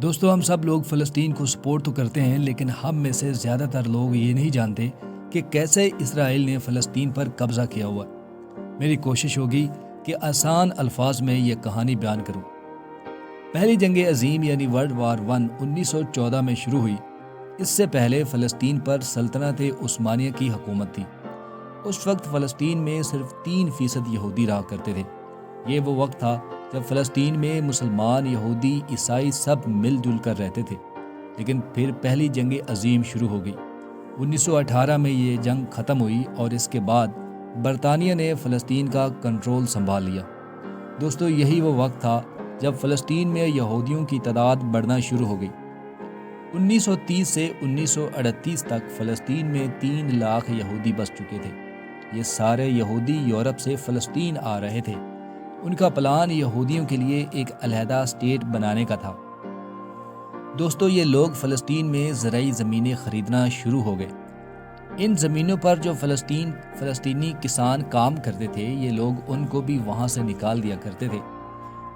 دوستو ہم سب لوگ فلسطین کو سپورٹ تو کرتے ہیں، لیکن ہم میں سے زیادہ تر لوگ یہ نہیں جانتے کہ کیسے اسرائیل نے فلسطین پر قبضہ کیا ہوا ہے۔ میری کوشش ہوگی کہ آسان الفاظ میں یہ کہانی بیان کروں۔ پہلی جنگ عظیم یعنی ورلڈ وار 1914 میں شروع ہوئی۔ اس سے پہلے فلسطین پر سلطنت عثمانیہ کی حکومت تھی۔ اس وقت فلسطین میں صرف 3% یہودی رہا کرتے تھے۔ یہ وہ وقت تھا جب فلسطین میں مسلمان، یہودی، عیسائی سب مل جل کر رہتے تھے۔ لیکن پھر پہلی جنگ عظیم شروع ہو گئی۔ 1918 میں یہ جنگ ختم ہوئی اور اس کے بعد برطانیہ نے فلسطین کا کنٹرول سنبھال لیا۔ دوستو یہی وہ وقت تھا جب فلسطین میں یہودیوں کی تعداد بڑھنا شروع ہو گئی۔ 1930 سے 1938 تک فلسطین میں 3 لاکھ یہودی بس چکے تھے۔ یہ سارے یہودی یورپ سے فلسطین آ رہے تھے۔ ان کا پلان یہودیوں کے لیے ایک علیحدہ اسٹیٹ بنانے کا تھا۔ دوستو یہ لوگ فلسطین میں زرعی زمینیں خریدنا شروع ہو گئے۔ ان زمینوں پر جو فلسطینی کسان کام کرتے تھے، یہ لوگ ان کو بھی وہاں سے نکال دیا کرتے تھے۔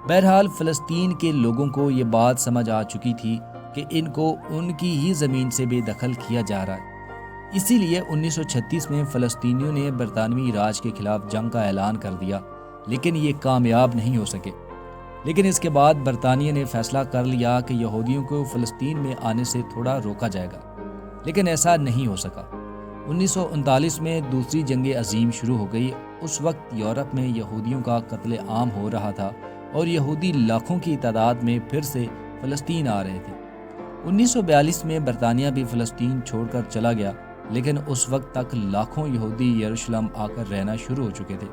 بہرحال فلسطین کے لوگوں کو یہ بات سمجھ آ چکی تھی کہ ان کو ان کی ہی زمین سے بے دخل کیا جا رہا ہے۔ اسی لیے 1936 میں فلسطینیوں نے برطانوی راج کے خلاف جنگ کا اعلان کر دیا، لیکن یہ کامیاب نہیں ہو سکے۔ لیکن اس کے بعد برطانیہ نے فیصلہ کر لیا کہ یہودیوں کو فلسطین میں آنے سے تھوڑا روکا جائے گا، لیکن ایسا نہیں ہو سکا۔ 1939 میں دوسری جنگ عظیم شروع ہو گئی۔ اس وقت یورپ میں یہودیوں کا قتل عام ہو رہا تھا اور یہودی لاکھوں کی تعداد میں پھر سے فلسطین آ رہے تھے۔ 1942 میں برطانیہ بھی فلسطین چھوڑ کر چلا گیا، لیکن اس وقت تک لاکھوں یہودی یروشلم آ کر رہنا شروع ہو چکے تھے۔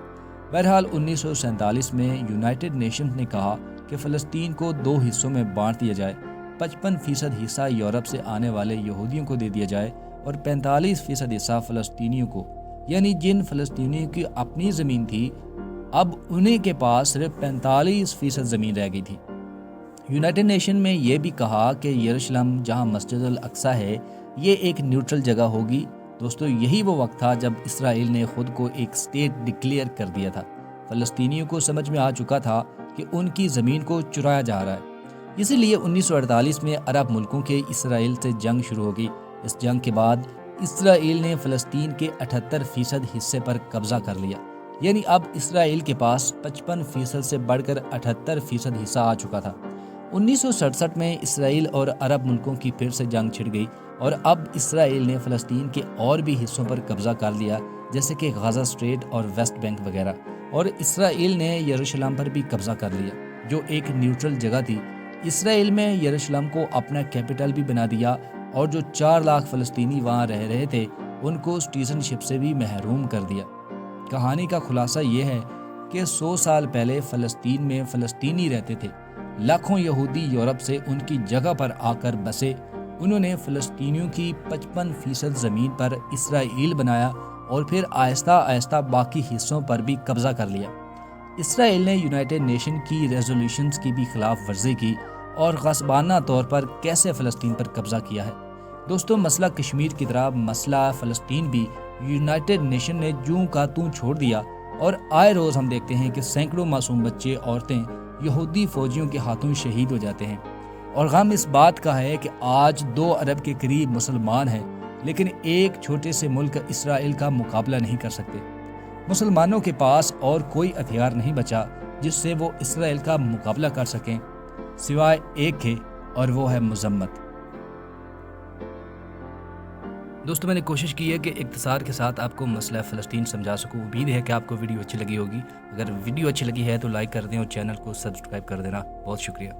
بہرحال 1947 میں یونائٹڈ نیشنز نے کہا کہ فلسطین کو 2 حصوں میں بانٹ دیا جائے۔ 55% حصہ یورپ سے آنے والے یہودیوں کو دے دیا جائے اور 45% حصہ فلسطینیوں کو، یعنی جن فلسطینیوں کی اپنی زمین تھی، اب انہیں کے پاس صرف 45% زمین رہ گئی تھی۔ یونائٹڈ نیشن میں یہ بھی کہا کہ یروشلم جہاں مسجد الاقصی ہے، یہ ایک نیوٹرل جگہ ہوگی۔ دوستو یہی وہ وقت تھا جب اسرائیل نے خود کو ایک اسٹیٹ ڈکلیئر کر دیا تھا۔ فلسطینیوں کو سمجھ میں آ چکا تھا کہ ان کی زمین کو چرایا جا رہا ہے۔ اسی لیے 1948 میں عرب ملکوں کے اسرائیل سے جنگ شروع ہو گئی۔ اس جنگ کے بعد اسرائیل نے فلسطین کے 78% حصے پر قبضہ کر لیا، یعنی اب اسرائیل کے پاس 55% سے بڑھ کر 78% حصہ آ چکا تھا۔ 1967 میں اسرائیل اور عرب ملکوں کی پھر سے جنگ چھڑ گئی اور اب اسرائیل نے فلسطین کے اور بھی حصوں پر قبضہ کر لیا، جیسے کہ غزہ اسٹریٹ اور ویسٹ بینک وغیرہ، اور اسرائیل نے یروشلم پر بھی قبضہ کر لیا، جو ایک نیوٹرل جگہ تھی۔ اسرائیل میں یروشلم کو اپنا کیپٹل بھی بنا دیا اور جو 4 لاکھ فلسطینی وہاں رہ رہے تھے، ان کو سٹیزن شپ سے بھی محروم کر دیا۔ کہانی کا خلاصہ یہ ہے کہ 100 سال پہلے فلسطین میں فلسطینی رہتے تھے۔ لاکھوں یہودی یورپ سے ان کی جگہ پر آ کر بسے۔ انہوں نے فلسطینیوں کی 55% زمین پر اسرائیل بنایا اور پھر آہستہ آہستہ باقی حصوں پر بھی قبضہ کر لیا۔ اسرائیل نے یونائٹڈ نیشن کی ریزولوشنز کی بھی خلاف ورزی کی اور غصبانہ طور پر کیسے فلسطین پر قبضہ کیا ہے۔ دوستو مسئلہ کشمیر کی طرح مسئلہ فلسطین بھی یونائٹڈ نیشن نے جوں کا توں چھوڑ دیا، اور آئے روز ہم دیکھتے ہیں کہ سینکڑوں معصوم بچے، عورتیں یہودی فوجیوں کے ہاتھوں شہید ہو جاتے ہیں۔ اور غم اس بات کا ہے کہ آج 2 ارب کے قریب مسلمان ہیں، لیکن ایک چھوٹے سے ملک اسرائیل کا مقابلہ نہیں کر سکتے۔ مسلمانوں کے پاس اور کوئی ہتھیار نہیں بچا جس سے وہ اسرائیل کا مقابلہ کر سکیں، سوائے ایک کے، اور وہ ہے مذمت۔ دوستو میں نے کوشش کی ہے کہ اختصار کے ساتھ آپ کو مسئلہ فلسطین سمجھا سکوں۔ امید ہے کہ آپ کو ویڈیو اچھی لگی ہوگی۔ اگر ویڈیو اچھی لگی ہے تو لائک کر دیں اور چینل کو سبسکرائب کر دینا۔ بہت شکریہ۔